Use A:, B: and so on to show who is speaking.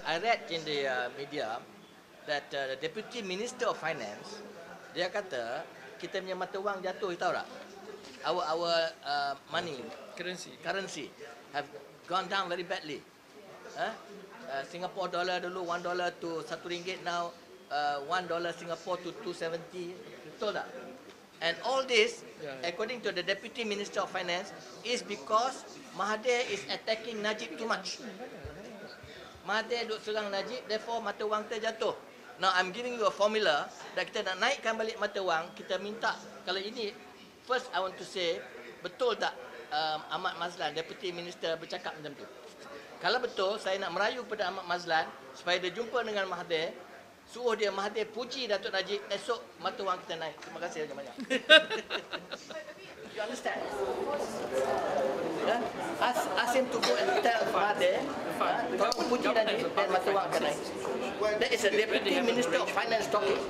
A: I read in the media that the Deputy Minister of Finance, dia kata kita punya mata wang jatuh, tahu tak? Our money, currency have gone down very badly. Singapore dollar dulu $1 to RM1 now, $1 Singapore to 270, betul tak? And all this, according to the Deputy Minister of Finance, is because Mahathir is attacking Najib too much. Mahathir duk serang Najib, therefore mata wang terjatuh. Now I'm giving you a formula that kita nak naikkan balik mata wang, kita minta, kalau ini, first I want to say, betul tak Ahmad Mazlan, Deputy Minister bercakap macam tu? Kalau betul, saya nak merayu kepada Ahmad Mazlan supaya dia jumpa dengan Mahathir, suruh dia Mahathir puji Datuk Najib, esok mata wang kita naik. Terima kasih banyak-banyak. You understand? Ask him to go and tell Mahathir, tolong puji Najib dan mata wang akan naik. That is a Deputy Minister of Finance talking.